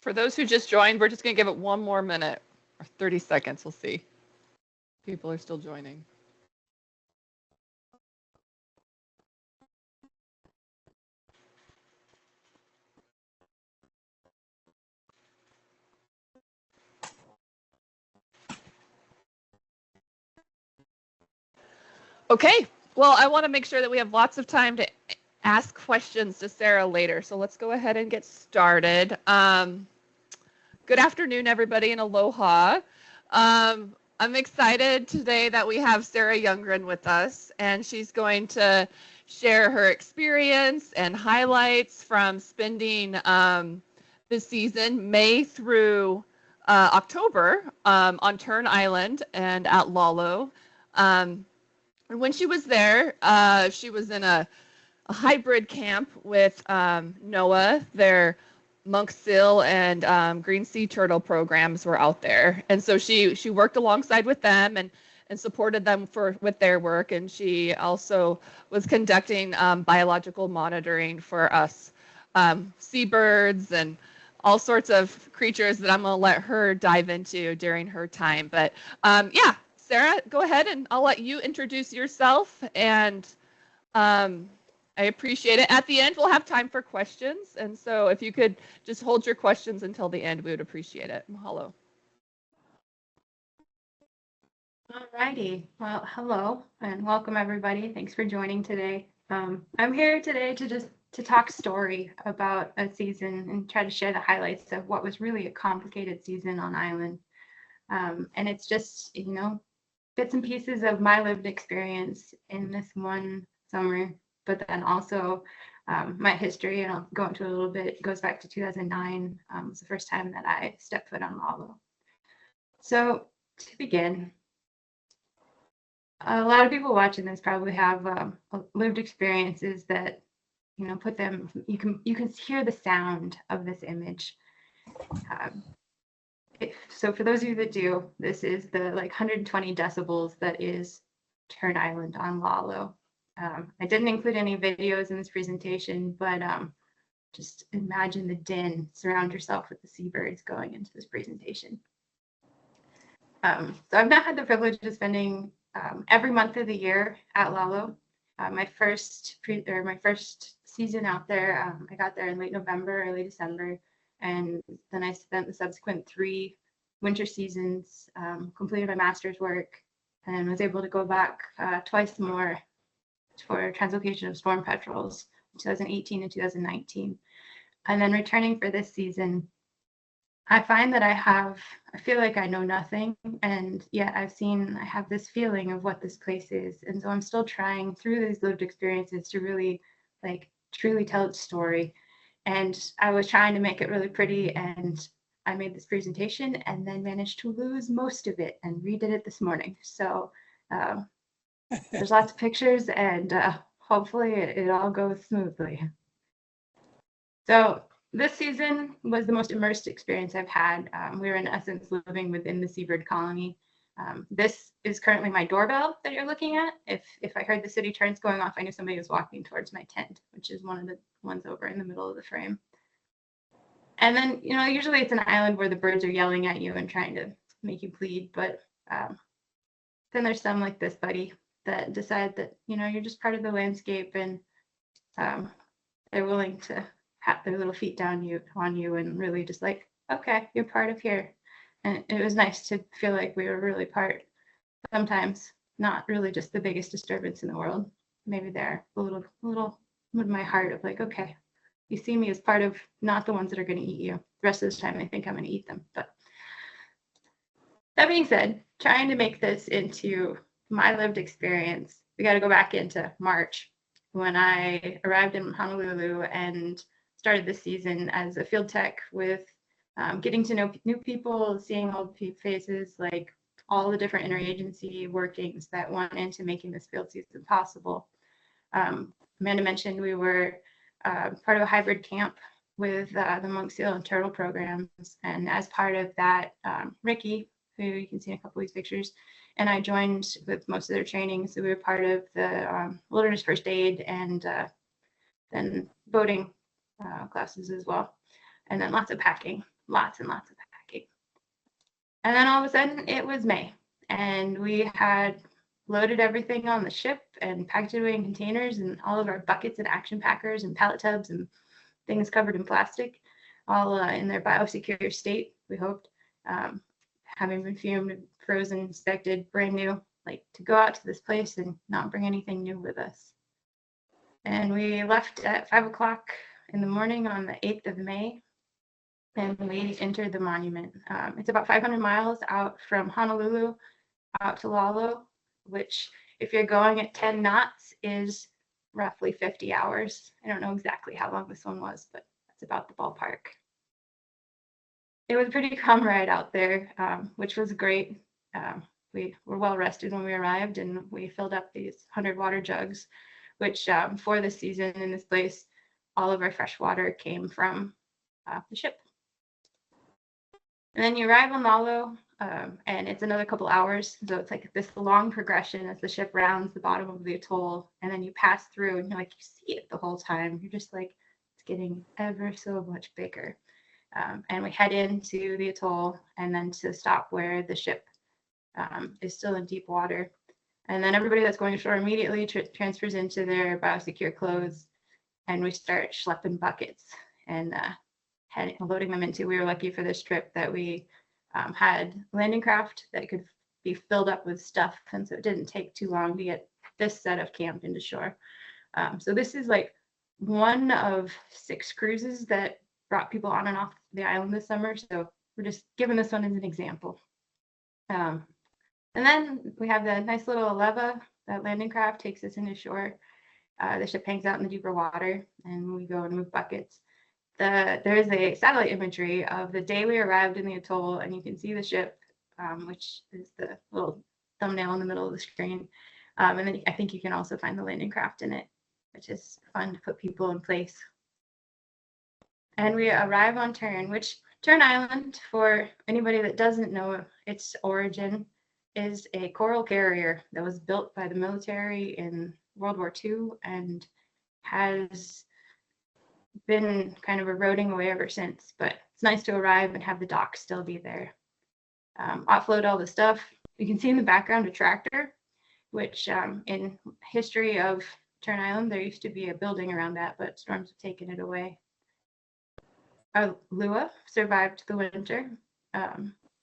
For those who just joined, we're just going to give it one more minute or 30 seconds. We'll see. People are still joining. Okay, well, I want to make sure that we have lots of time to ask questions to Sarah later. So let's go ahead and get started. Good afternoon, everybody, and aloha. I'm excited today that we have Sarah Youngren with us, and she's going to share her experience and highlights from spending this season, May through October, on Turn Island and at Lalo. And when she was there, she was in a hybrid camp with NOAA. Their monk seal and green sea turtle programs were out there, and so she worked alongside with them and supported them with their work. And she also was conducting biological monitoring for us, seabirds and all sorts of creatures that I'm going to let her dive into during her time. But yeah. Sarah, go ahead and I'll let you introduce yourself, and I appreciate it. At the end, we'll have time for questions, and so if you could just hold your questions until the end, we would appreciate it. Mahalo. Alrighty, well, hello and welcome everybody. Thanks for joining today. I'm here today to talk story about a season and try to share the highlights of what was really a complicated season on island. And it's just, you know, bits and pieces of my lived experience in this one summer, but then also my history, and I'll go into a little bit. It goes back to 2009. It was the first time that I stepped foot on Lalo. So to begin, a lot of people watching this probably have lived experiences that, you know, put them, you can hear the sound of this image. So for those of you that do, this is the like 120 decibels that is Turn Island on Lalo. I didn't include any videos in this presentation, but just imagine the din, surround yourself with the seabirds going into this presentation. So I've now had the privilege of spending every month of the year at Lalo. My first season out there, I got there in late November, early December. And then I spent the subsequent 3 winter seasons, completed my master's work, and was able to go back twice more for translocation of storm petrels in 2018 and 2019. And then returning for this season, I find that I feel like I know nothing, and yet I have this feeling of what this place is. And so I'm still trying through these lived experiences to really like truly tell its story. And I was trying to make it really pretty, and I made this presentation and then managed to lose most of it and redid it this morning. So there's lots of pictures, and hopefully it all goes smoothly. So this season was the most immersed experience I've had. We were in essence living within the seabird colony. This is currently my doorbell that you're looking at. If I heard the city turns going off, I knew somebody was walking towards my tent, which is one of the ones over in the middle of the frame. And then, you know, usually it's an island where the birds are yelling at you and trying to make you plead. But then there's some like this buddy that decide that, you know, you're just part of the landscape, and they're willing to pat their little feet down on you and really just like, okay, you're part of here. And it was nice to feel like we were really part, sometimes not really just the biggest disturbance in the world. Maybe they're a little with my heart of like, okay, you see me as part of not the ones that are going to eat you. The rest of the time, I think I'm going to eat them. But that being said, trying to make this into my lived experience, we got to go back into March when I arrived in Honolulu and started this season as a field tech with getting to know new people, seeing old faces, like all the different interagency workings that went into making this field season possible. Amanda mentioned we were part of a hybrid camp with the monk seal and turtle programs. And as part of that, Ricky, who you can see in a couple of these pictures, and I joined with most of their training. So we were part of the wilderness first aid and then boating classes as well. And then lots of packing. lots and lots of packing. And then all of a sudden it was May, and we had loaded everything on the ship and packed it away in containers, and all of our buckets and action packers and pallet tubs and things covered in plastic, all in their biosecure state, we hoped, having been fumed, frozen, inspected, brand new, like to go out to this place and not bring anything new with us. And we left at 5 o'clock in the morning on the 8th of May, and we entered the monument. It's about 500 miles out from Honolulu out to Lalo, which if you're going at 10 knots is roughly 50 hours. I don't know exactly how long this one was, but that's about the ballpark. It was a pretty calm ride out there, which was great. We were well rested when we arrived, and we filled up these 100 water jugs, which for this season in this place, all of our fresh water came from the ship. And then you arrive on Lalo, and it's another couple hours. So it's like this long progression as the ship rounds the bottom of the atoll, and then you pass through, and you're like, you see it the whole time. You're just like, it's getting ever so much bigger. And we head into the atoll, and then to stop where the ship is still in deep water. And then everybody that's going ashore immediately transfers into their biosecure clothes, and we start schlepping buckets and loading them into. We were lucky for this trip that we had landing craft that could be filled up with stuff, and so it didn't take too long to get this set of camp into shore. So this is like one of 6 cruises that brought people on and off the island this summer. So we're just giving this one as an example. And then we have the nice little leva that landing craft takes us into shore. The ship hangs out in the deeper water, and we go and move buckets. There is a satellite imagery of the day we arrived in the atoll, and you can see the ship, which is the little thumbnail in the middle of the screen. And then I think you can also find the landing craft in it, which is fun to put people in place. And we arrive on Tern, which Tern Island, for anybody that doesn't know its origin, is a coral carrier that was built by the military in World War II and has been kind of eroding away ever since. But it's nice to arrive and have the dock still be there. Offload all the stuff. You can see in the background a tractor, which in history of Tern Island, there used to be a building around that, but storms have taken it away. Our Lua survived the winter.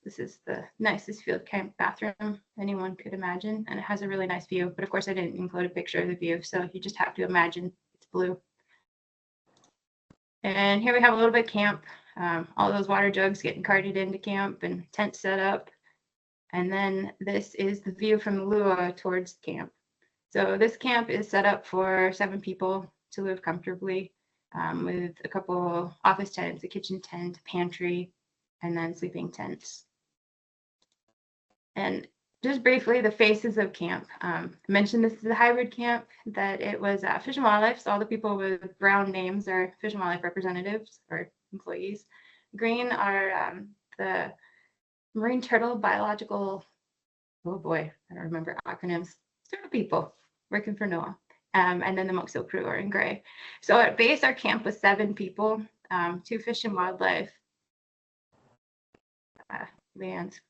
This is the nicest field camp bathroom anyone could imagine, and it has a really nice view. But of course, I didn't include a picture of the view, so you just have to imagine it's blue. And here we have a little bit of camp. All those water jugs getting carted into camp and tent set up. And then this is the view from the Lua towards camp. So this camp is set up for 7 people to live comfortably, with a couple office tents, a kitchen tent, pantry, and then sleeping tents. And just briefly, the faces of camp. I mentioned this is a hybrid camp, that it was Fish and Wildlife, so all the people with brown names are Fish and Wildlife representatives or employees. Green are the Marine Turtle Biological, oh boy, I don't remember acronyms, sort of people working for NOAA. And then the Moxo crew are in gray. So at base, our camp was 7 people, 2 Fish and Wildlife, Leanne's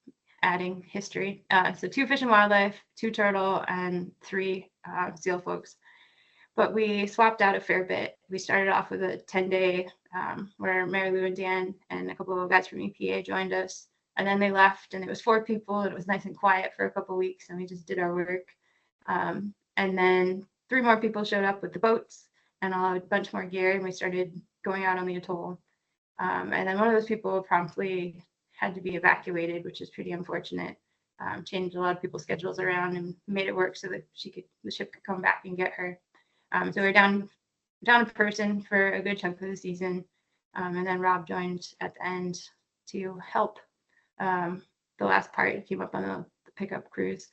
adding history. So 2 Fish and Wildlife, 2 turtle, and 3 seal folks. But we swapped out a fair bit. We started off with a 10-day where Mary Lou and Dan and a couple of guys from EPA joined us. And then they left, and it was 4 people, and it was nice and quiet for a couple of weeks, and we just did our work. And then 3 more people showed up with the boats and a bunch more gear, and we started going out on the atoll. And then one of those people promptly had to be evacuated, which is pretty unfortunate. Changed a lot of people's schedules around and made it work so that the ship could come back and get her. So we're down a person for a good chunk of the season. And then Rob joined at the end to help the last part. He came up on the pickup cruise.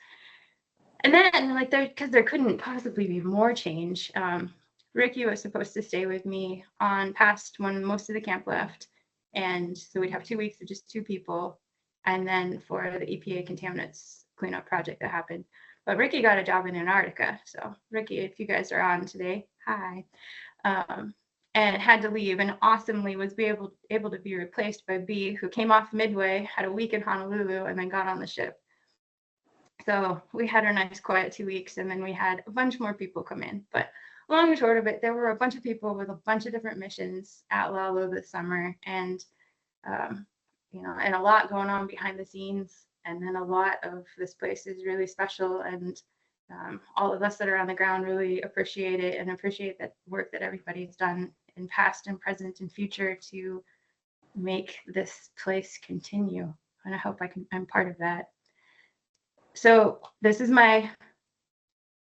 And then, like, because there couldn't possibly be more change, Ricky was supposed to stay with me on past when most of the camp left. And so we'd have 2 weeks of just 2 people. And then for the EPA contaminants cleanup project that happened. But Ricky got a job in Antarctica. So Ricky, if you guys are on today, hi. and had to leave, and awesomely was able to be replaced by B, who came off midway, had a week in Honolulu, and then got on the ship. So we had a nice quiet 2 weeks, and then we had a bunch more people come in. But long and short of it, there were a bunch of people with a bunch of different missions at Lalo this summer, and and a lot going on behind the scenes. And then a lot of this place is really special, and all of us that are on the ground really appreciate it and appreciate that work that everybody's done in past and present and future to make this place continue. And I hope I'm part of that. So this is my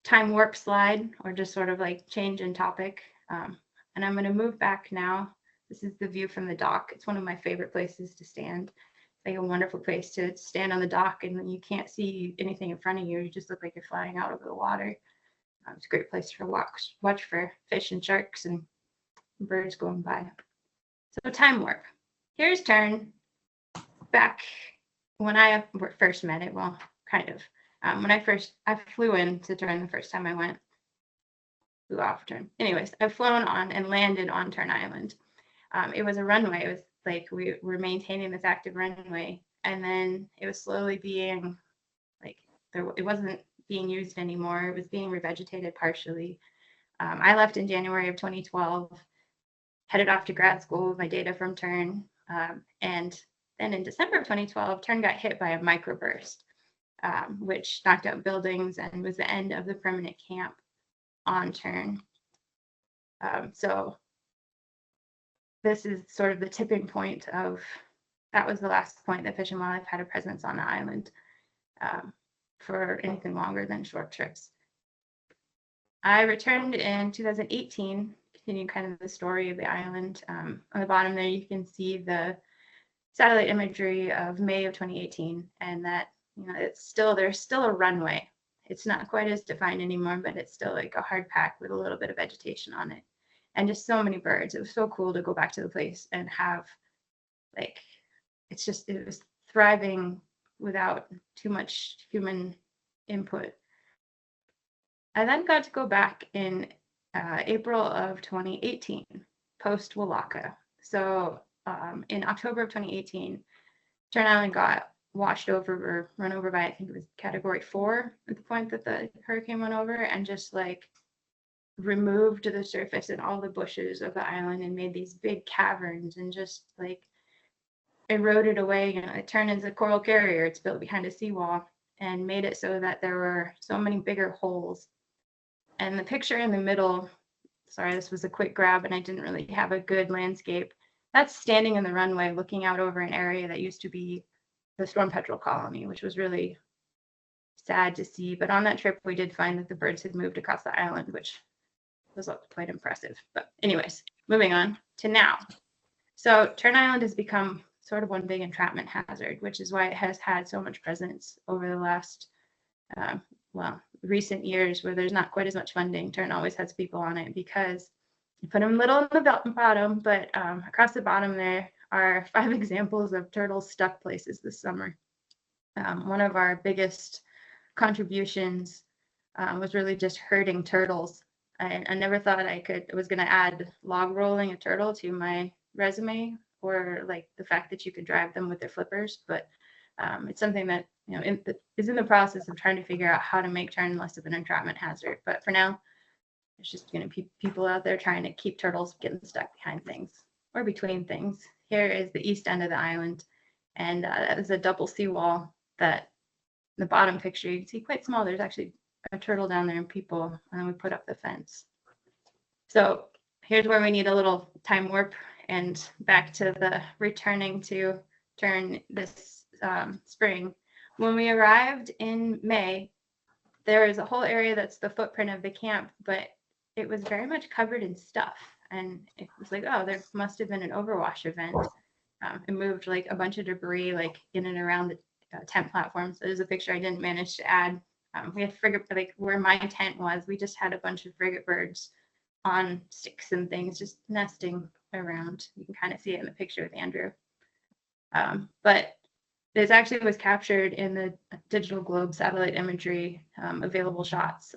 time warp slide, or just sort of like change in topic. And I'm going to move back now. This is the view from the dock. It's one of my favorite places to stand. It's like a wonderful place to stand on the dock, and then you can't see anything in front of you. You just look like you're flying out over the water. It's a great place to watch for fish and sharks and birds going by. So time warp. Here's Tern back when I first met it. Well, kind of. When I flew in to Tern the first time I went. Flew off Tern. Anyways, I've flown on and landed on Tern Island. It was a runway. It was like we were maintaining this active runway, and then it was slowly being like it wasn't being used anymore. It was being revegetated partially. I left in January of 2012, headed off to grad school with my data from Tern, and then in December of 2012, Tern got hit by a microburst, which knocked out buildings and was the end of the permanent camp on Tern. So this is sort of the tipping point of, that was the last point that Fish and Wildlife had a presence on the island for anything longer than short trips. I returned in 2018, continuing kind of the story of the island. On the bottom there, you can see the satellite imagery of May of 2018, and that, there's still a runway. It's not quite as defined anymore, but it's still like a hard pack with a little bit of vegetation on it. And just so many birds. It was so cool to go back to the place and have, like, it was thriving without too much human input. I then got to go back in April of 2018, post Walaka. So in October of 2018, Tern Island got washed over or run over by, I think it was Category 4 at the point that the hurricane went over, and just like removed the surface and all the bushes of the island and made these big caverns and just like eroded away. It turned into a coral carrier. It's built behind a seawall and made it so that there were so many bigger holes. And the picture in the middle, sorry, this was a quick grab and I didn't really have a good landscape. That's standing in the runway looking out over an area that used to be the storm petrel colony, which was really sad to see. But on that trip, we did find that the birds had moved across the island, which was quite impressive. But anyways, moving on to now. So Tern Island has become sort of one big entrapment hazard, which is why it has had so much presence over the last, recent years, where there's not quite as much funding. Tern always has people on it because you put them little in the bottom, but across the bottom there are 5 examples of turtles stuck places this summer. One of our biggest contributions was really just herding turtles. I never thought I was going to add log rolling a turtle to my resume, or like the fact that you could drive them with their flippers, but it's something that is in the process of trying to figure out how to make Tern less of an entrapment hazard. But for now, it's just people out there trying to keep turtles getting stuck behind things or between things. Here is the east end of the island, and that is a double seawall that the bottom picture you can see quite small. There's actually a turtle down there and people, and then we put up the fence. So here's where we need a little time warp and back to the returning to Tern this spring. When we arrived in May, there is a whole area that's the footprint of the camp, but it was very much covered in stuff. And it was like, oh, there must have been an overwash event. It moved like a bunch of debris like in and around the tent platforms. So there's a picture I didn't manage to add. We had frigate, like where my tent was, we just had a bunch of frigate birds on sticks and things just nesting around. You can kind of see it in the picture with Andrew. But this actually was captured in the digital globe satellite imagery available shots.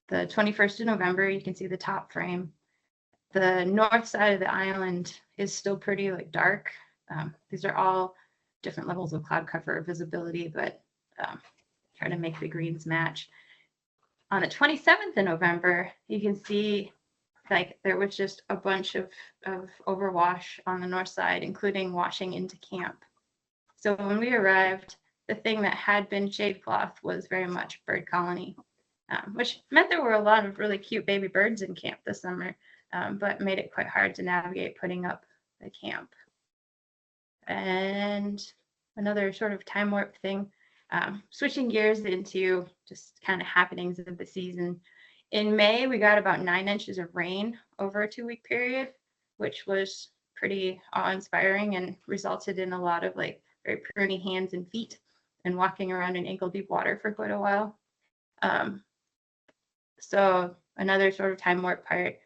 The 21st of November, you can see the top frame. The north side of the island is still pretty like dark. These are all different levels of cloud cover visibility, but try to make the greens match. On the 27th of November, you can see like there was just a bunch of overwash on the north side, including washing into camp. So when we arrived, the thing that had been shade cloth was very much bird colony, which meant there were a lot of really cute baby birds in camp this summer, but made it quite hard to navigate putting up the camp. And another sort of time warp thing, switching gears into just kind of happenings of the season. In May, we got about 9 inches of rain over a 2-week period, which was pretty awe-inspiring and resulted in a lot of like very pruny hands and feet and walking around in ankle-deep water for quite a while. So another sort of time warp part,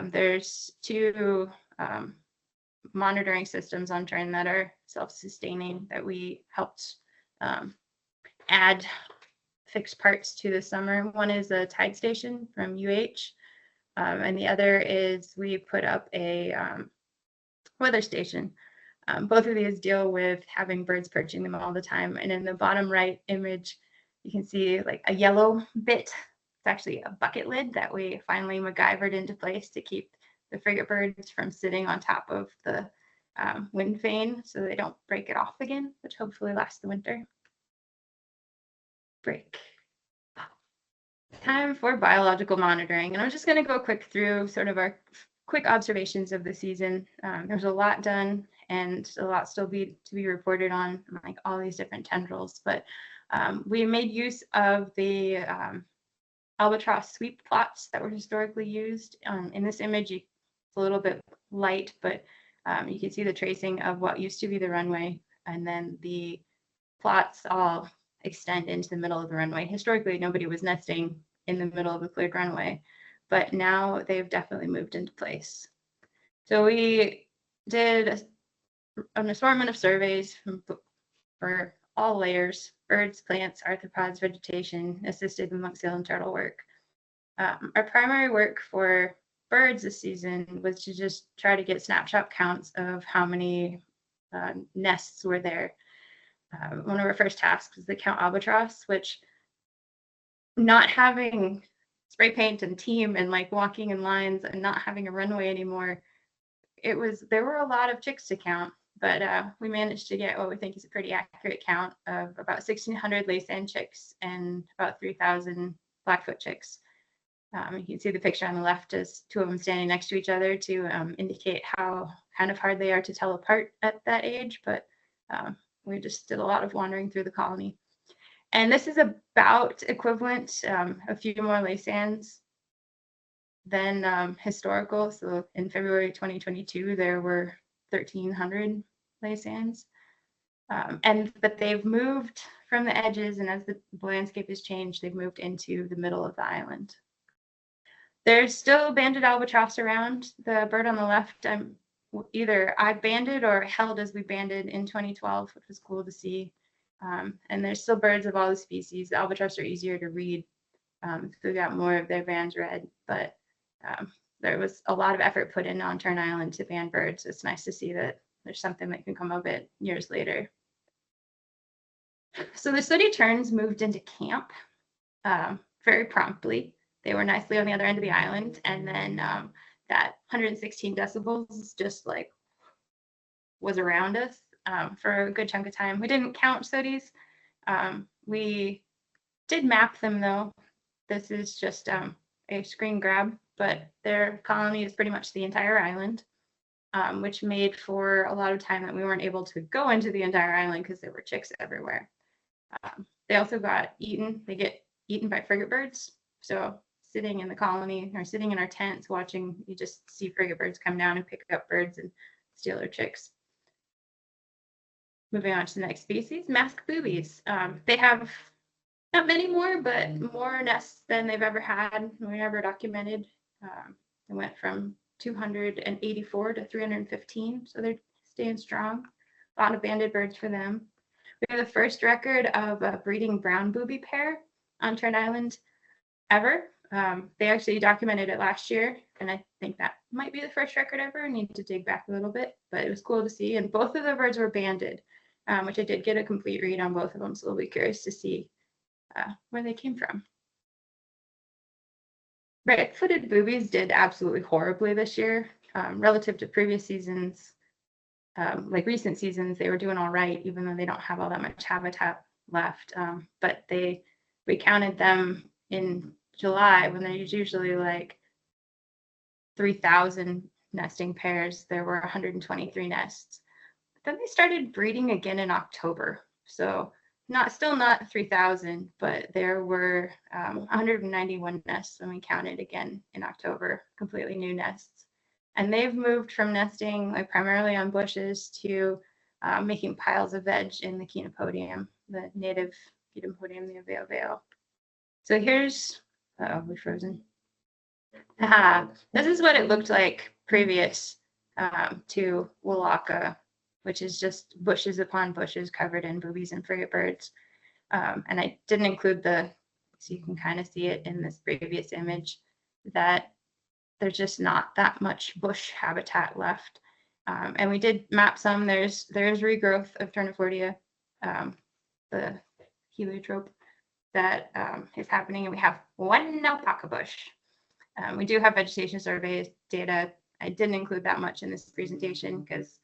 there's 2 monitoring systems on turn that are self-sustaining that we helped add fixed parts to this summer. One is a tide station from UH, and the other is we put up a weather station. Both of these deal with having birds perching them all the time. And in the bottom right image, you can see like a yellow bit. It's actually a bucket lid that we finally MacGyvered into place to keep the frigate birds from sitting on top of the wind vane so they don't break it off again, which hopefully lasts the winter. Break. Time for biological monitoring. And I'm just going to go quick through sort of our quick observations of the season. There's a lot done and a lot still to be reported on, like all these different tendrils. But we made use of the albatross sweep plots that were historically used. In this image, it's a little bit light, but you can see the tracing of what used to be the runway, and then the plots all extend into the middle of the runway. Historically, nobody was nesting in the middle of the cleared runway, but now they've definitely moved into place. So we did an assortment of surveys for all layers: birds, plants, arthropods, vegetation, assisted mimosas and turtle work. Our primary work for birds this season was to just try to get snapshot counts of how many nests were there. One of our first tasks was to count albatross, which, not having spray paint and team and like walking in lines and not having a runway anymore, there were a lot of chicks to count, but we managed to get what we think is a pretty accurate count of about 1,600 lace-end chicks and about 3,000 Blackfoot chicks. You can see the picture on the left is 2 of them standing next to each other to indicate how kind of hard they are to tell apart at that age, but we just did a lot of wandering through the colony. And this is about equivalent, a few more lace-ends than historical. So in February 2022, there were 1,300 lace-ends. But they've moved from the edges, and as the landscape has changed, they've moved into the middle of the island. There's still banded albatross around. The bird on the left, either I banded or held as we banded in 2012, which was cool to see. And there's still birds of all the species. The albatross are easier to read, so we got more of their bands read. But there was a lot of effort put in on Turn Island to band birds. It's nice to see that there's something that can come of it years later. So the sooty terns moved into camp very promptly. They were nicely on the other end of the island, and then that 116 decibels just like was around us for a good chunk of time. We didn't count sooties. We did map them though. This is just a screen grab, but their colony is pretty much the entire island, which made for a lot of time that we weren't able to go into the entire island because there were chicks everywhere. They also got eaten. They get eaten by frigate birds. So sitting in the colony or sitting in our tents watching, you just see frigate birds come down and pick up birds and steal their chicks. Moving on to the next species, masked boobies. They have not many more, but more nests than they've ever had. We ever documented. They went from 284 to 315, so they're staying strong. A lot of banded birds for them. We have the first record of a breeding brown booby pair on Turn Island ever. They actually documented it last year, and I think that might be the first record ever. I need to dig back a little bit, but it was cool to see. And both of the birds were banded, which I did get a complete read on both of them, so I'll be curious to see where they came from. Red-footed boobies did absolutely horribly this year. Relative to previous seasons, like recent seasons, they were doing all right, even though they don't have all that much habitat left. But we counted them in July when there's usually like 3,000 nesting pairs. There were 123 nests. Then they started breeding again in October. So still not 3,000, but there were 191 nests when we counted again in October, completely new nests. And they've moved from nesting like primarily on bushes to making piles of veg in the Chenopodium, the native Chenopodium, the Aveo Veo. So here's, we frozen. This is what it looked like previous to Walaka, which is just bushes upon bushes covered in boobies and frigate birds. And I didn't include so you can kind of see it in this previous image, that there's just not that much bush habitat left. And we did map some. There's regrowth of Turniflordia, the heliotrope that is happening, and we have one alpaca bush. We do have vegetation survey data. I didn't include that much in this presentation because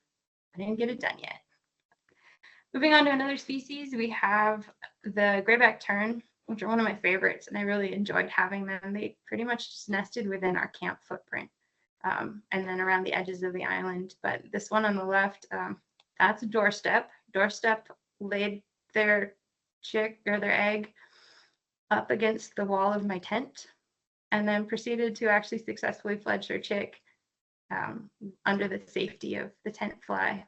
I didn't get it done yet. Moving on to another species, we have the grayback tern, which are one of my favorites, and I really enjoyed having them. They pretty much just nested within our camp footprint and then around the edges of the island. But this one on the left, that's a doorstep. Doorstep laid their chick or their egg up against the wall of my tent and then proceeded to actually successfully fledge her chick under the safety of the tent fly.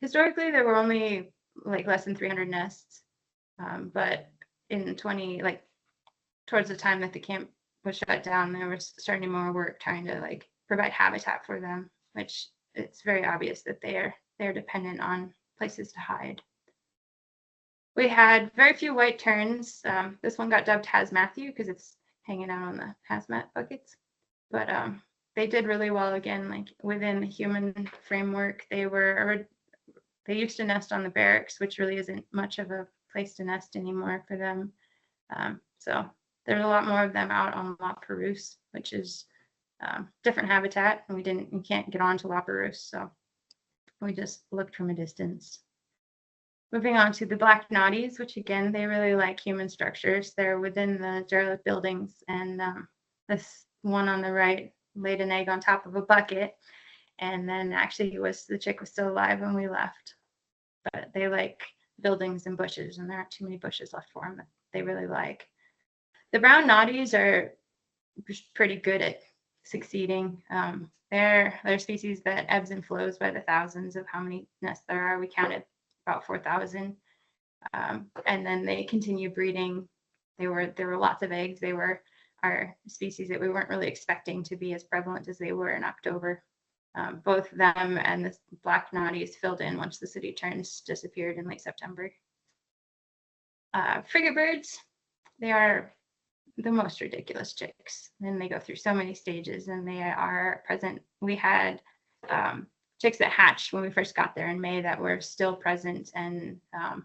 Historically, there were only like less than 300 nests, but in towards the time that the camp was shut down, there was starting more work trying to like provide habitat for them, which it's very obvious that they're dependent on places to hide. We had very few white terns. This one got dubbed Has Matthew because it's hanging out on the hazmat buckets, but they did really well again, like within the human framework. They used to nest on the barracks, which really isn't much of a place to nest anymore for them. So there's a lot more of them out on La Perouse, which is different habitat, and we can't get on to La Perouse, so we just looked from a distance. Moving on to the black naughties, which again, they really like human structures. They're within the derelict buildings, and this one on the right laid an egg on top of a bucket, and then actually the chick was still alive when we left. But they like buildings and bushes, and there aren't too many bushes left for them that they really like. The brown naughties are pretty good at succeeding. They're a species that ebbs and flows by the thousands of how many nests there are. We counted about 4,000, and then they continue breeding. There were lots of eggs. They were our species that we weren't really expecting to be as prevalent as they were in October. Both them and the black naughties filled in once the city terns disappeared in late September. Frigate birds, they are the most ridiculous chicks, and they go through so many stages, and they are present. We had chicks that hatched when we first got there in May that were still present and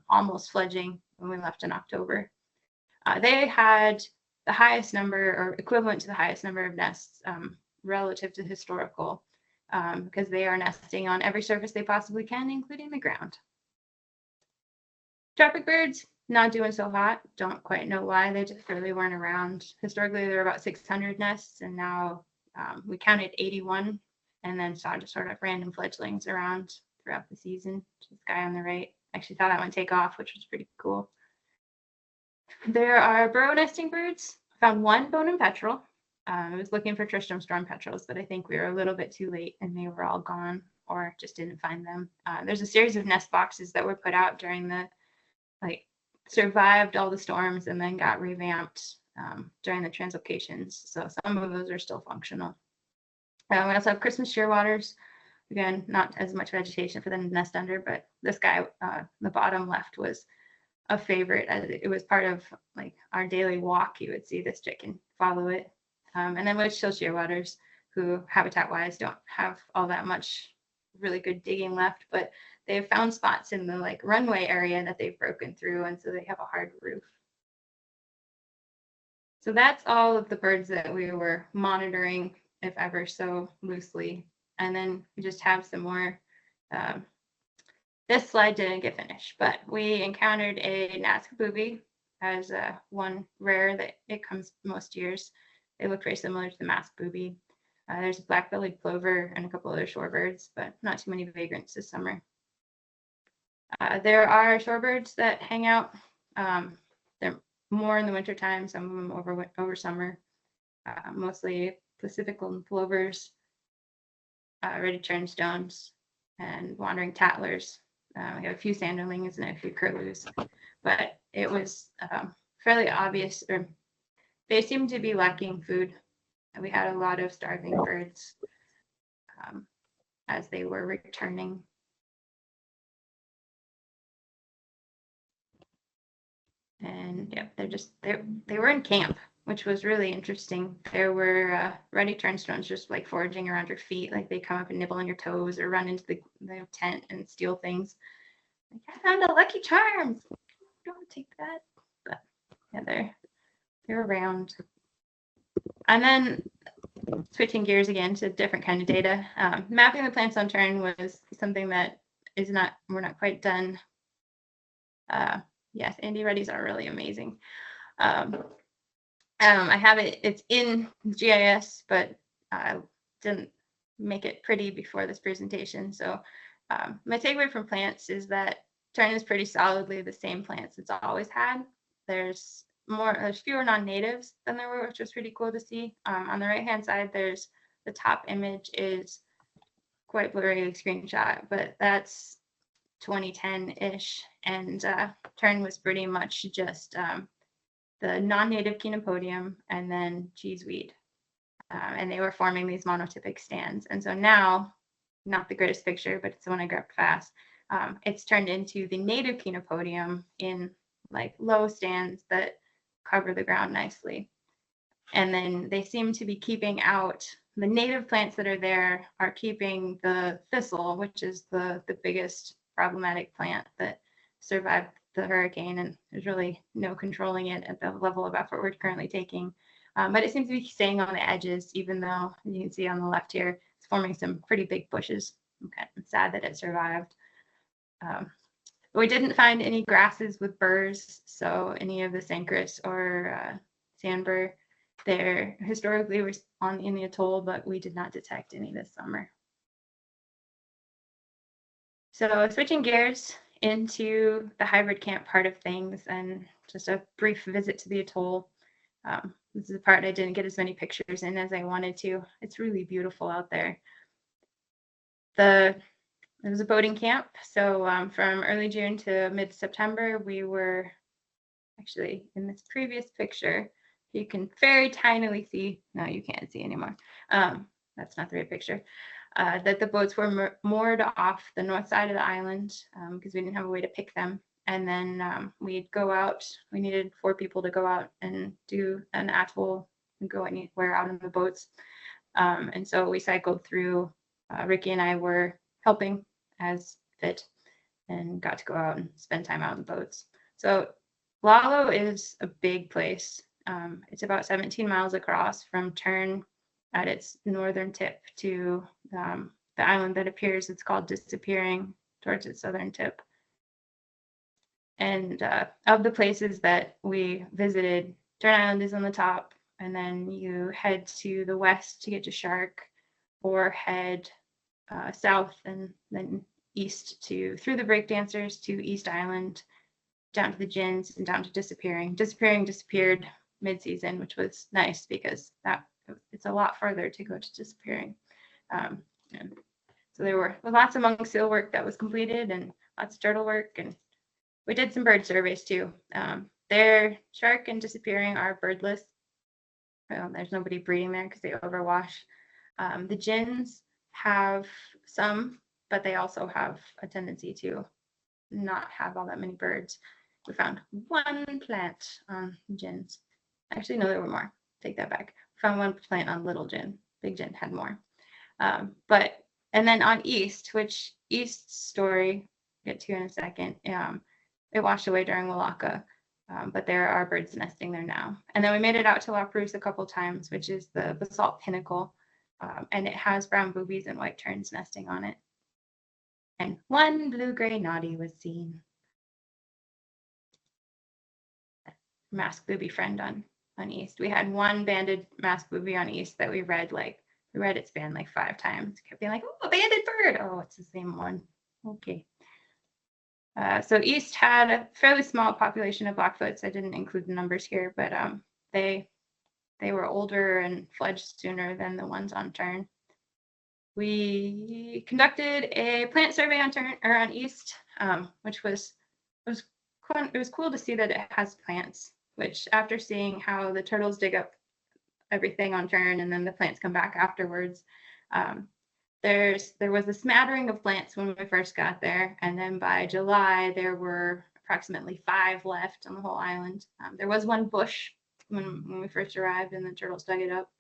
almost fledging when we left in October. They had the highest number, or equivalent to the highest number of nests relative to historical, because they are nesting on every surface they possibly can, including the ground. Tropic birds, not doing so hot. Don't quite know why. They just really weren't around. Historically, there were about 600 nests, and now we counted 81, and then saw just sort of random fledglings around throughout the season. This guy on the right, actually saw that one take off, which was pretty cool. There are burrow nesting birds. I found one bone and petrel. I was looking for Tristram storm petrels, but I think we were a little bit too late and they were all gone or just didn't find them. There's a series of nest boxes that were put out during survived all the storms and then got revamped during the translocations. So some of those are still functional. We also have Christmas shearwaters. Again, not as much vegetation for them to nest under, but this guy, the bottom left, was a favorite, as it was part of like our daily walk. You would see this chicken, follow it. And then with still shearwaters, who habitat-wise don't have all that much really good digging left, but they've found spots in the like runway area that they've broken through, and so they have a hard roof. So that's all of the birds that we were monitoring, if ever so loosely. And then we just have some more. This slide didn't get finished, but we encountered a Nazca booby as one rare that it comes most years. They look very similar to the masked booby. There's a black-bellied plover and a couple other shorebirds, but not too many vagrants this summer. There are shorebirds that hang out. They're more in the wintertime, some of them over summer. Mostly Pacific golden plovers, red turnstones, and wandering tattlers. We have a few sanderlings and a few curlews, but it was fairly obvious, or they seemed to be lacking food. We had a lot of starving birds as they were returning. And yeah, they were in camp, which was really interesting. There were ruddy turnstones just like foraging around your feet, like they come up and nibble on your toes or run into the tent and steal things. Like, I found a Lucky Charms. Don't take that. But yeah, they're around. And then switching gears again to different kind of data. Mapping the plants on turn was something that we're not quite done. Yes, Andy Reddy's are really amazing. I have it's in GIS, but I didn't make it pretty before this presentation. So my takeaway from plants is that turn is pretty solidly the same plants it's always had. There's fewer non-natives than there were, which was pretty cool to see. On the right-hand side, there's the top image is quite blurry screenshot, but that's 2010-ish, and turn was pretty much just the non-native Chenopodium and then cheeseweed, and they were forming these monotypic stands. And so now, not the greatest picture, but it's the one I grabbed fast. It's turned into the native Chenopodium in like low stands that cover the ground nicely. And then they seem to be keeping out the native plants that are there are keeping the thistle, which is the biggest problematic plant that survived the hurricane, and there's really no controlling it at the level of effort we're currently taking. But it seems to be staying on the edges, even though you can see on the left here, it's forming some pretty big bushes. Okay, I'm sad that it survived. We didn't find any grasses with burrs, so any of the Sancris or sandbur, they're historically in the atoll, but we did not detect any this summer. So switching gears into the hybrid camp part of things, and just a brief visit to the atoll. This is the part I didn't get as many pictures in as I wanted to. It's really beautiful out there. It was a boating camp, so from early June to mid-September, we were actually in this previous picture. You can very tinily see, no, you can't see anymore. That's not the right picture. That the boats were moored off the north side of the island because we didn't have a way to pick them. And then we'd go out. We needed 4 people to go out and do an atoll and go anywhere out in the boats. And so we cycled through. Ricky and I were helping as fit and got to go out and spend time out in boats. So Lalo is a big place. It's about 17 miles across from Tern at its northern tip to the island that appears. It's called Disappearing towards its southern tip. And of the places that we visited, Tern Island is on the top, and then you head to the west to get to Shark, or head south and then east through the breakdancers to East Island, down to the Gins, and down to Disappearing. Disappearing disappeared mid-season, which was nice because it's a lot farther to go to Disappearing. And so there were lots of monk seal work that was completed and lots of turtle work, and we did some bird surveys too. Their Shark and Disappearing are birdless. There's nobody breeding there because they overwash. The Gins have some, but they also have a tendency to not have all that many birds. we found one plant on gins. Actually, no, there were more. Take that back. Found one plant on little gin. Big gin had more. And then on East, which East story, get to in a second, it washed away during Walaka, but there are birds nesting there now. And then we made it out to La Perouse a couple times, which is the basalt pinnacle, and it has brown boobies and white terns nesting on it. And one blue-gray noddy was seen. Masked booby friend on East. We had one banded masked booby on East that we read its band like 5 times. Kept being like, oh, a banded bird. Oh, it's the same one. Okay. So East had a fairly small population of Blackfoots. I didn't include the numbers here, but they were older and fledged sooner than the ones on Tern. We conducted a plant survey on Tern or on East, which was cool to see that it has plants. Which after seeing how the turtles dig up everything on Tern and then the plants come back afterwards, there was a smattering of plants when we first got there, and then by July there were approximately 5 left on the whole island. There was one bush when we first arrived, and the turtles dug it up.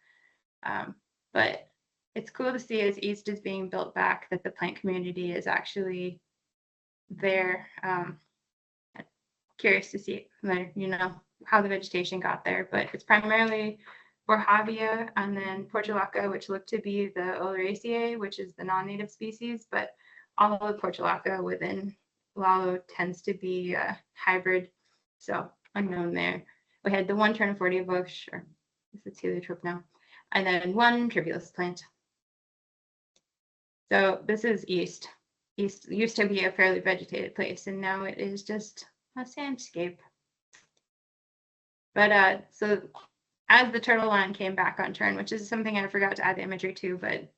But it's cool to see as East is being built back that the plant community is actually there. Curious to see, how the vegetation got there, but it's primarily Borhavia and then Portulaca, which look to be the Oleracea, which is the non-native species, but all of the Portulaca within Lalo tends to be a hybrid, so unknown there. We had the one Ternifordia bush, or it's heliotrope now, and then one tribulus plant. So this is East. East used to be a fairly vegetated place, and now it is just a sandscape. But so as the turtle line came back on Tern, which is something I forgot to add the imagery to, but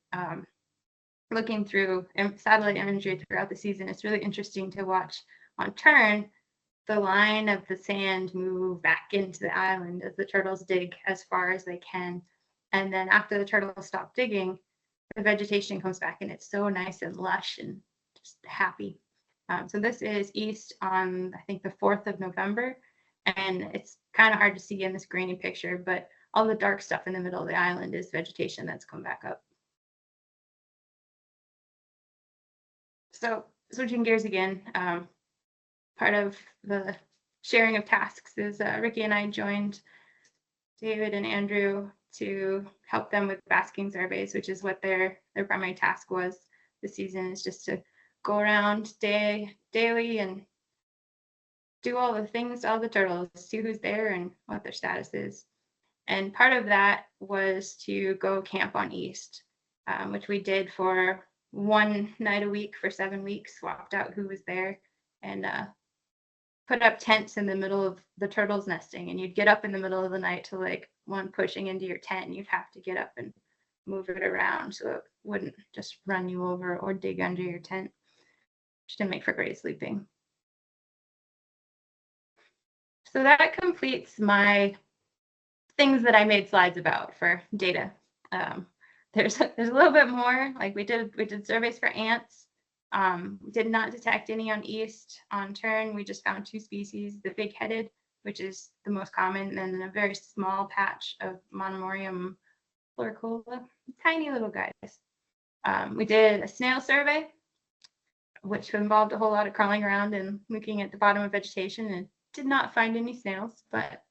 looking through satellite imagery throughout the season, it's really interesting to watch on Tern the line of the sand move back into the island as the turtles dig as far as they can. And then after the turtles stop digging, the vegetation comes back and it's so nice and lush and just happy. So this is East on, I think, the 4th of November. And it's kind of hard to see in this grainy picture, but all the dark stuff in the middle of the island is vegetation that's come back up. So switching gears again, part of the sharing of tasks is Ricky and I joined David and Andrew to help them with basking surveys, which is what their primary task was this season, is just to go around daily and do all the things to all the turtles, see who's there and what their status is. And part of that was to go camp on East, which we did for 1 night a week for 7 weeks, swapped out who was there, and put up tents in the middle of the turtles nesting. And you'd get up in the middle of the night to like one pushing into your tent, and you'd have to get up and move it around so it wouldn't just run you over or dig under your tent, which didn't make for great sleeping. So that completes my things that I made slides about for data. There's a little bit more. Like we did surveys for ants. We did not detect any on East. On Tern, we just found 2 species: the big-headed, which is the most common, and then a very small patch of Monomorium floricola, tiny little guys. We did a snail survey, which involved a whole lot of crawling around and looking at the bottom of vegetation, and did not find any snails, but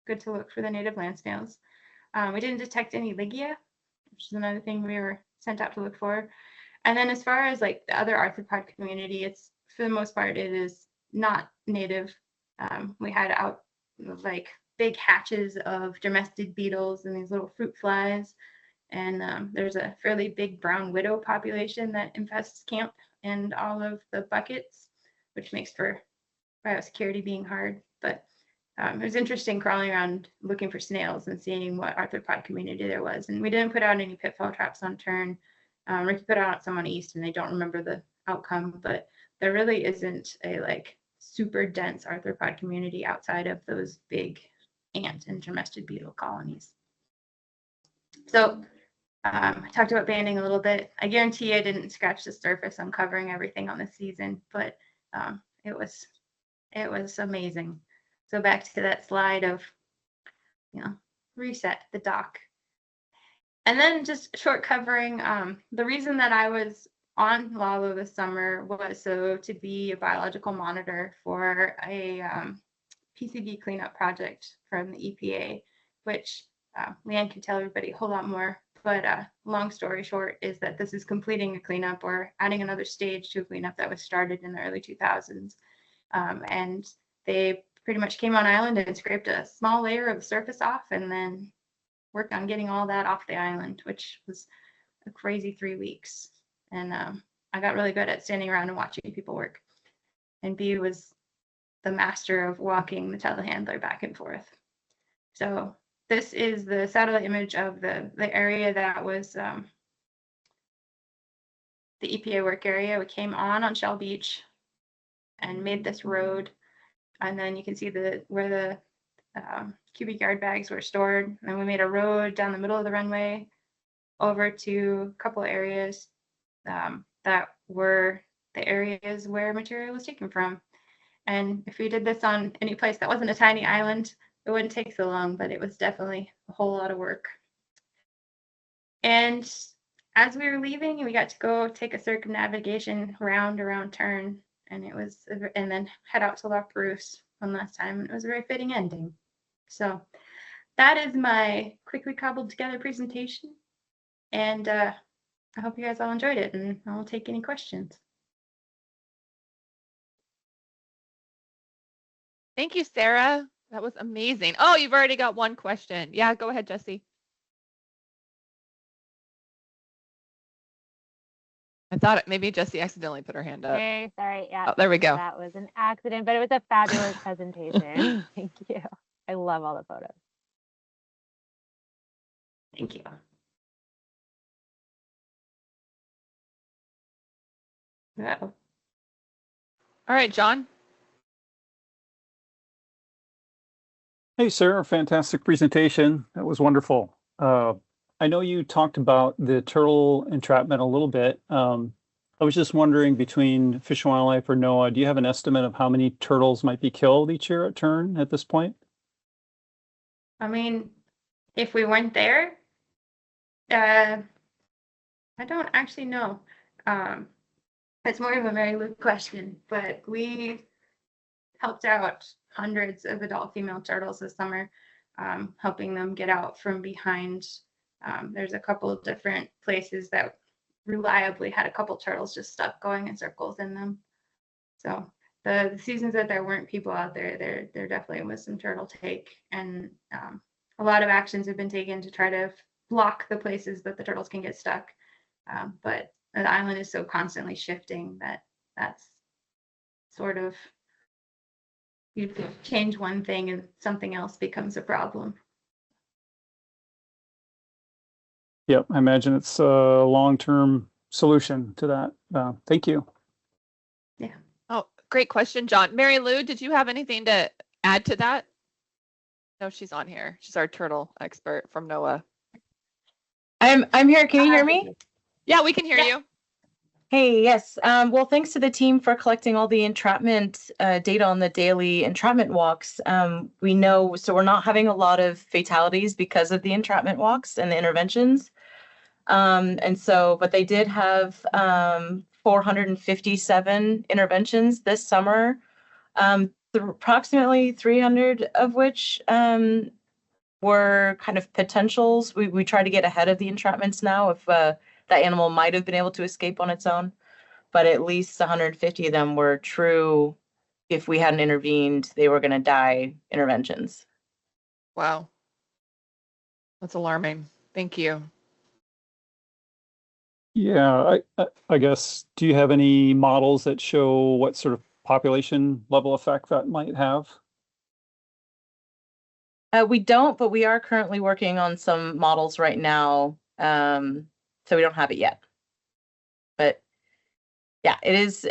good to look for the native land snails. We didn't detect any Ligia, which is another thing we were sent out to look for. And then as far as like the other arthropod community, it's for the most part, it is not native. We had out like big hatches of domestic beetles and these little fruit flies. And there's a fairly big brown widow population that infests camp and all of the buckets, which makes for biosecurity being hard. But it was interesting crawling around looking for snails and seeing what arthropod community there was. And we didn't put out any pitfall traps on Tern. Ricky put out some on East, and I don't remember the outcome, but there really isn't a like super dense arthropod community outside of those big ant and domestic beetle colonies. So I talked about banding a little bit. I guarantee I didn't scratch the surface on covering everything on the season, but it was It was amazing. So back to that slide of, reset the dock. And then just short covering, the reason that I was on Lalo this summer was so to be a biological monitor for a PCB cleanup project from the EPA, which Leanne can tell everybody a whole lot more. But long story short is that this is completing a cleanup or adding another stage to a cleanup that was started in the early 2000s. And they pretty much came on island and scraped a small layer of the surface off and then worked on getting all that off the island, which was a crazy 3 weeks. And I got really good at standing around and watching people work. And B was the master of walking the telehandler back and forth. So this is the satellite image of the area that was the EPA work area. We came on Shell Beach and made this road. And then you can see where the cubic yard bags were stored. And we made a road down the middle of the runway over to a couple areas that were the areas where material was taken from. And if we did this on any place that wasn't a tiny island, it wouldn't take so long, but it was definitely a whole lot of work. And as we were leaving, we got to go take a circumnavigation around turn, and then head out to La Perouse one last time. And it was a very fitting ending. So that is my quickly cobbled together presentation. And I hope you guys all enjoyed it, and I'll take any questions. Thank you, Sarah. That was amazing. Oh, you've already got one question. Yeah, go ahead, Jesse. I thought maybe Jesse accidentally put her hand up. Hey, sorry. Yeah. Oh, there we go. That was an accident, but it was a fabulous presentation. Thank you. I love all the photos. Thank you. Yeah. All right, John. Hey, Sarah, fantastic presentation. That was wonderful. I know you talked about the turtle entrapment a little bit. I was just wondering, between Fish and Wildlife or NOAA, do you have an estimate of how many turtles might be killed each year at turn at this point? I mean, if we weren't there, I don't actually know. It's more of a Mary Lou question, but we helped out hundreds of adult female turtles this summer, helping them get out from behind. There's a couple of different places that reliably had a couple turtles just stuck going in circles in them. So the seasons that there weren't people out there, there definitely was some turtle take, and a lot of actions have been taken to try to block the places that the turtles can get stuck. But the island is so constantly shifting that that's sort of, you change one thing and something else becomes a problem. Yep, I imagine it's a long-term solution to that. Thank you. Yeah. Oh, great question, John. Mary Lou, did you have anything to add to that? No, she's on here. She's our turtle expert from NOAA. I'm here. Can you hear me? Yeah, we can hear you. Hey, yes. Well, thanks to the team for collecting all the entrapment data on the daily entrapment walks. We know, so we're not having a lot of fatalities because of the entrapment walks and the interventions. But they did have 457 interventions this summer, approximately 300 of which were kind of potentials. We try to get ahead of the entrapments now if that animal might have been able to escape on its own, but at least 150 of them were true. If we hadn't intervened, they were going to die interventions. Wow. That's alarming. Thank you. Yeah, I guess, do you have any models that show what sort of population level effect that might have? We don't, but we are currently working on some models right now. So we don't have it yet. But yeah, it is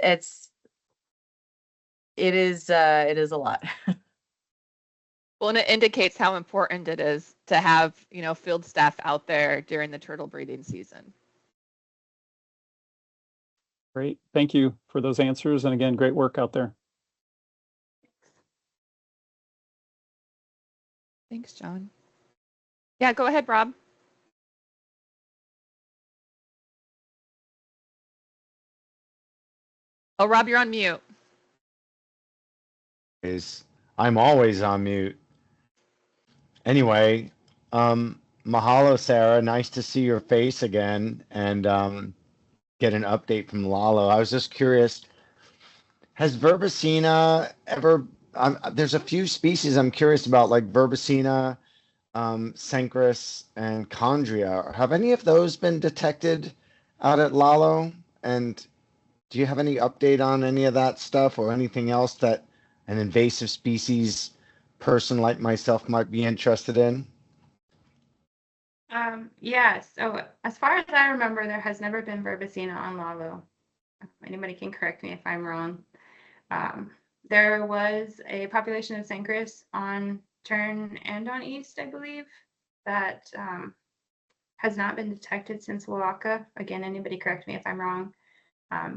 a lot. Well, and it indicates how important it is to have, field staff out there during the turtle breeding season. Great. Thank you for those answers. And again, great work out there. Thanks, John. Yeah, go ahead, Rob. Oh, Rob, you're on mute. I'm always on mute. Anyway, mahalo, Sarah. Nice to see your face again and get an update from Lalo. I was just curious, has Verbicina ever, there's a few species I'm curious about, like Verbicina, Cenchrus, and Chondria. Have any of those been detected out at Lalo? And do you have any update on any of that stuff or anything else that an invasive species person like myself might be interested in? Yeah, so as far as I remember, there has never been Verbicina on Lalo. Anybody can correct me if I'm wrong. There was a population of Cenchrus on Tern and on East, I believe, that has not been detected since Wawaka. Again, anybody correct me if I'm wrong.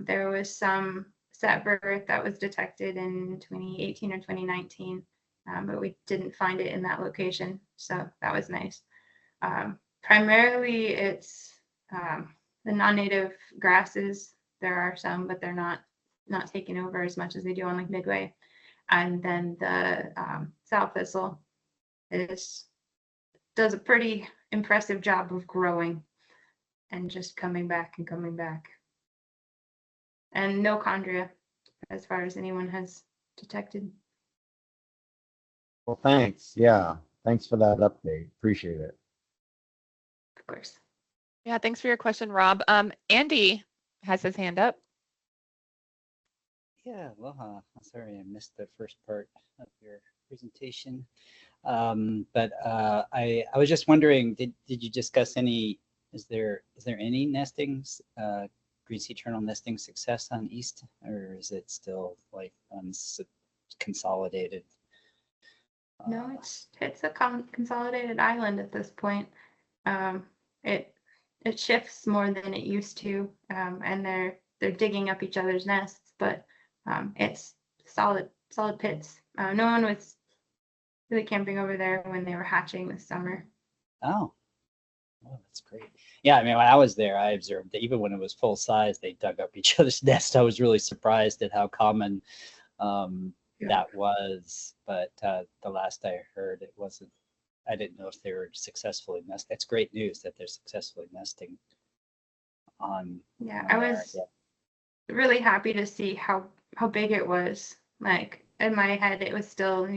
There was some set birth that was detected in 2018 or 2019, but we didn't find it in that location, so that was nice. Primarily, it's the non-native grasses. There are some, but they're not taking over as much as they do on like Midway. And then the sow thistle does a pretty impressive job of growing and just coming back and coming back. And no chondria, as far as anyone has detected. Well, thanks. Yeah, thanks for that update. Appreciate it. Of course. Yeah, thanks for your question, Rob. Andy has his hand up. Yeah, aloha. Sorry, I missed the first part of your presentation. But I was just wondering, did you discuss any? Is there any nestings, green sea turtle nesting success on East, or is it still like consolidated? No, it's a consolidated island at this point. It shifts more than it used to, and they're digging up each other's nests, but it's solid pits. No one was really camping over there when they were hatching this summer. Oh, that's great. Yeah, I mean, when I was there, I observed that even when it was full size, they dug up each other's nest. I was really surprised at how common that was. But the last I heard, it wasn't. I didn't know if they were successfully nesting. That's great news that they're successfully nesting on. Yeah, on I there. was really happy to see how big it was. Like in my head, it was still,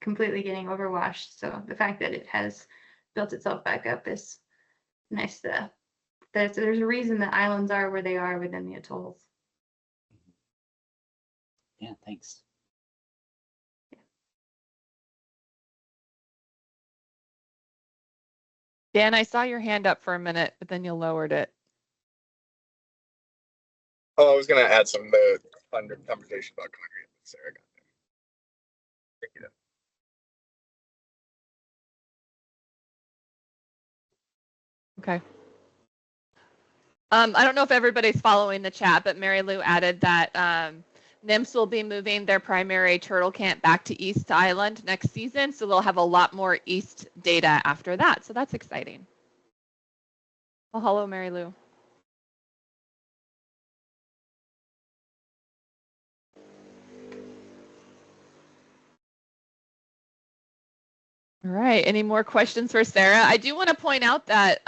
completely getting overwashed. So the fact that it has built itself back up is nice. There's a reason that islands are where they are within the atolls. Yeah, thanks. Dan, I saw your hand up for a minute, but then you lowered it. Oh, I was going to add some conversation about Chondria that Sarah got there. Thank you. Okay. I don't know if everybody's following the chat, but Mary Lou added that NIMS will be moving their primary turtle camp back to East Island next season, so they'll have a lot more East data after that. So that's exciting. Well, hello, Mary Lou. All right. Any more questions for Sarah? I do want to point out that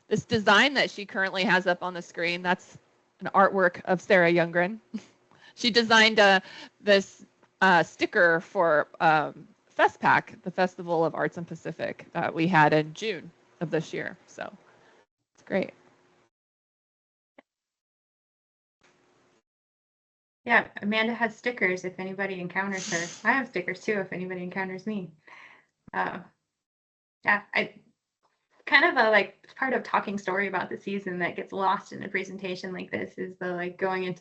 this design that she currently has up on the screen, that's an artwork of Sarah Youngren. She designed this sticker for FestPac, the Festival of Arts and Pacific, that we had in June of this year. So it's great. Yeah, Amanda has stickers if anybody encounters her. I have stickers too if anybody encounters me. Yeah, I kind of part of talking story about the season that gets lost in a presentation like this is the going into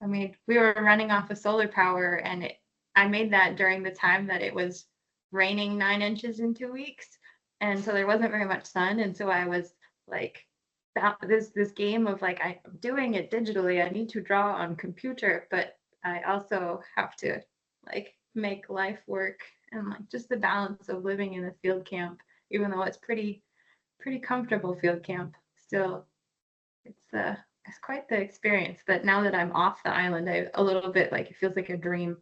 we were running off of solar power, and I made that during the time that it was raining 9 inches in 2 weeks, and so there wasn't very much sun, and so I was like this game of I'm doing it digitally. I need to draw on computer, but I also have to make life work and like just the balance of living in a field camp, even though it's pretty comfortable field camp, still it's quite the experience. That now that I'm off the island, I a little bit like it feels like a dream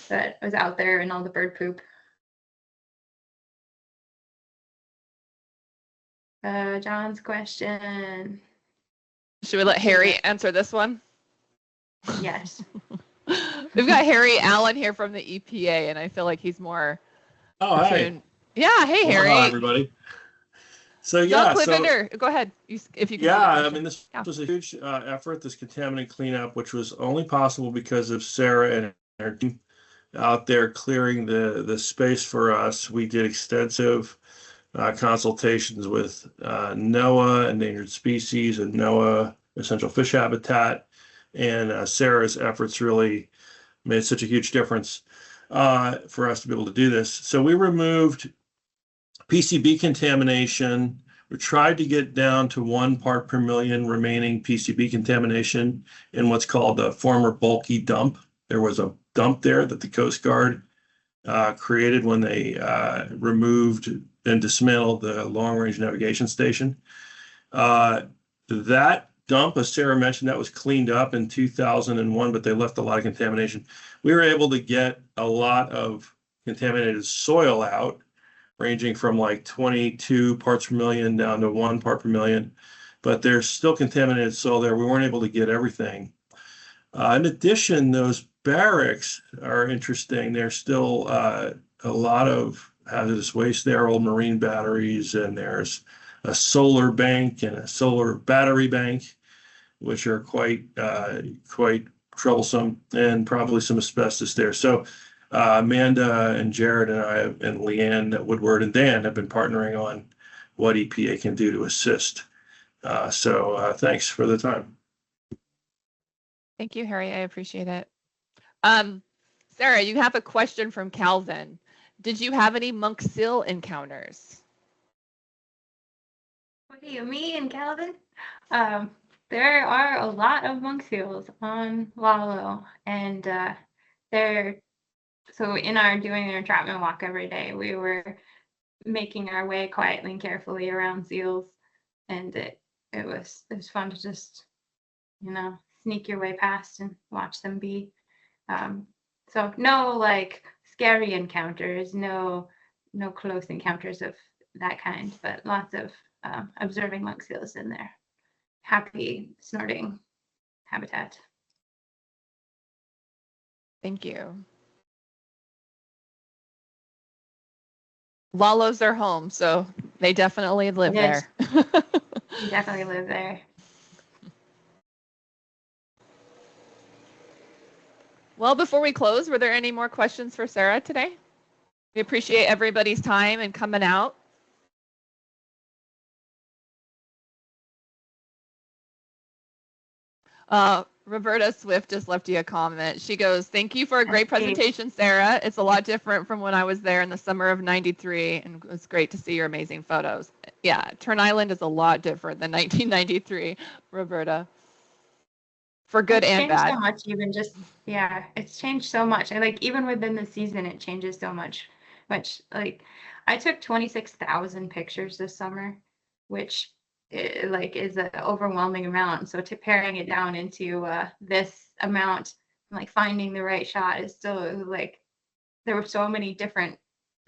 that I was out there in all the bird poop. John's question. Should we let Harry answer this one? Yes. We've got Harry Allen here from the EPA, and I feel like he's more. Oh, hey. attuned. Yeah, hey, Harry. Hello, everybody. So, John yeah. Cliffender, go ahead. If you can. Yeah, I mean, this was a huge effort, this contaminant cleanup, which was only possible because of Sarah and her team out there clearing the space for us. We did extensive consultations with NOAA, Endangered Species, and NOAA, Essential Fish Habitat. And Sarah's efforts really made such a huge difference for us to be able to do this. So we removed PCB contamination. We tried to get down to 1 part per million remaining PCB contamination in what's called a former bulky dump. There was a dump there that the Coast Guard created when they removed and dismantled the long-range navigation station. That dump, as Sarah mentioned, that was cleaned up in 2001, but they left a lot of contamination. We were able to get a lot of contaminated soil out, ranging from like 22 parts per million down to 1 part per million, but there's still contaminated soil there. We weren't able to get everything. In addition, those barracks are interesting. There's still a lot of hazardous waste there, old marine batteries, and there's a solar bank and a solar battery bank, which are quite troublesome, and probably some asbestos there. So Amanda and Jared and I and Leanne Woodward and Dan have been partnering on what EPA can do to assist. So thanks for the time. Thank you, Harry. I appreciate it. Sarah, you have a question from Calvin. Did you have any monk seal encounters? What do you mean, Calvin? There are a lot of monk seals on Lalo, and so in our doing an entrapment walk every day, we were making our way quietly and carefully around seals, and it was fun to just sneak your way past and watch them be. So no like scary encounters, no close encounters of that kind, but lots of observing monk seals in their happy snorting habitat. Thank you. Lalo's their home, so they definitely live there. They definitely live there. Well, before we close, were there any more questions for Sarah today? We appreciate everybody's time and coming out. Roberta Swift just left you a comment. She goes, "Thank you for a great presentation, Sarah. It's a lot different from when I was there in the summer of '93, and it was great to see your amazing photos." Yeah, Turn Island is a lot different than 1993, Roberta. For good and bad. So much, even just it's changed so much. And like even within the season, it changes so much. Like I took 26,000 pictures this summer, which is an overwhelming amount. So pairing it down into this amount, like finding the right shot is still like there were so many different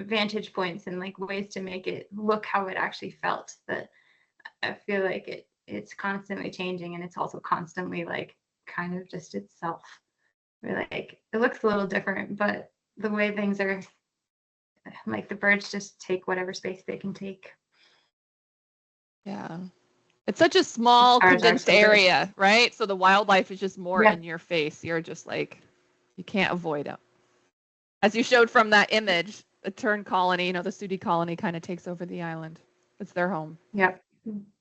vantage points and like ways to make it look how it actually felt, that I feel like it's constantly changing, and it's also constantly like kind of just itself. Like it looks a little different, but the way things are, like the birds just take whatever space they can take. Yeah. It's such a small condensed area, right? So the wildlife is just more in your face. You're just like, you can't avoid it. As you showed from that image, the Tern colony, the Sudi colony kind of takes over the island. It's their home. Yep.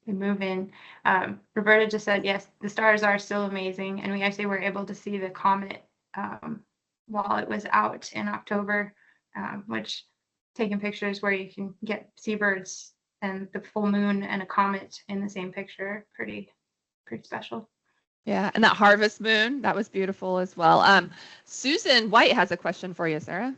They move in. Roberta just said, yes, the stars are still amazing. And we actually were able to see the comet while it was out in October, which taking pictures where you can get seabirds and the full moon and a comet in the same picture, pretty special. Yeah, and that harvest moon, that was beautiful as well. Susan White has a question for you, Sarah.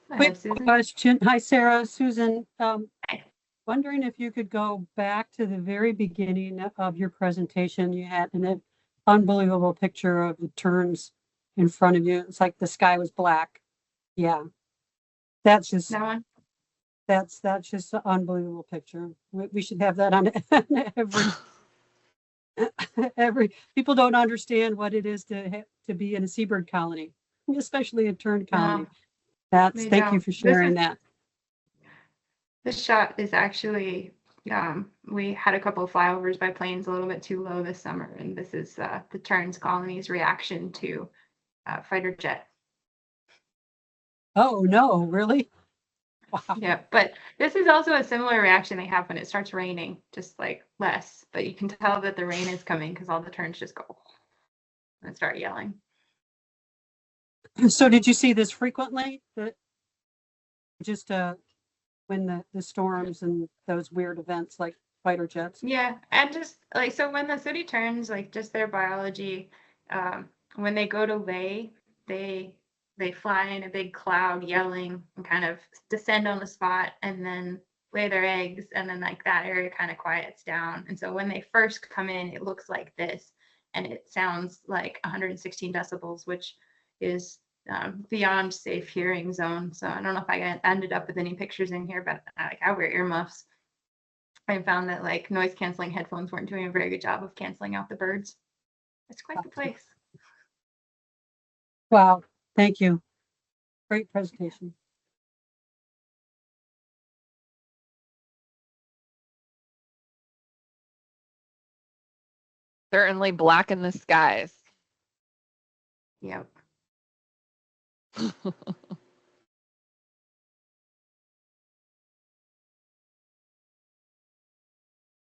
Go Quick ahead, Susan. question. Hi, Sarah. Susan, Hi. wondering if you could go back to the very beginning of your presentation. You had an unbelievable picture of the terns in front of you. It's like the sky was black. Yeah, that's just That one? that's just an unbelievable picture. We should have that on every people don't understand what it is to be in a seabird colony, especially a tern colony. They Thank you don't. for sharing that. This shot is actually, we had a couple of flyovers by planes a little bit too low this summer, and this is the terns colony's reaction to fighter jet. Oh no, really? Wow. Yeah, but this is also a similar reaction they have when it starts raining, just like less. But you can tell that the rain is coming because all the terns just go and start yelling. So did you see this frequently? Just when the storms and those weird events like fighter jets? Yeah, and just like so when the city turns, like just their biology, when they go to lay, they fly in a big cloud yelling and kind of descend on the spot and then lay their eggs, and then like that area kind of quiets down. And so when they first come in, it looks like this, and it sounds like 116 decibels, which is beyond safe hearing zone. So I don't know if I ended up with any pictures in here, but like I wear earmuffs. I found that like noise canceling headphones weren't doing a very good job of canceling out the birds. It's quite the place. Wow, thank you. Great presentation. Certainly black in the skies. Yep.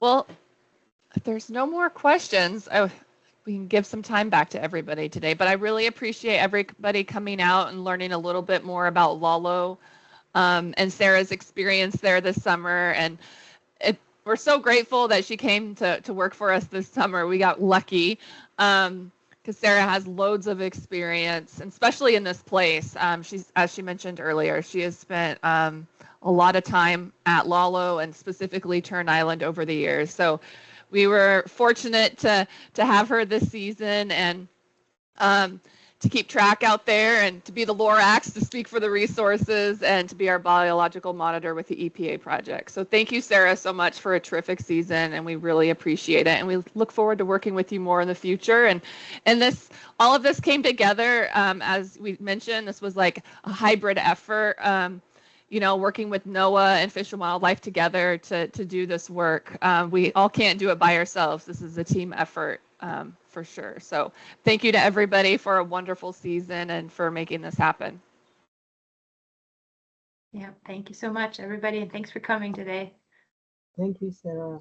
Well, if there's no more questions, we can give some time back to everybody today, but I really appreciate everybody coming out and learning a little bit more about Lalo and Sarah's experience there this summer. And we're so grateful that she came to work for us this summer. We got lucky because Sarah has loads of experience, and especially in this place. She's, as she mentioned earlier, she has spent a lot of time at Lalo and specifically Tern Island over the years. So we were fortunate to have her this season and to keep track out there and to be the Lorax, to speak for the resources, and to be our biological monitor with the EPA project. So thank you, Sarah, so much for a terrific season, and we really appreciate it. And we look forward to working with you more in the future. And all of this came together, as we mentioned, this was like a hybrid effort. Working with NOAA and Fish and Wildlife together to do this work. We all can't do it by ourselves. This is a team effort for sure. So thank you to everybody for a wonderful season and for making this happen. Yeah, thank you so much, everybody, and thanks for coming today. Thank you, Sarah.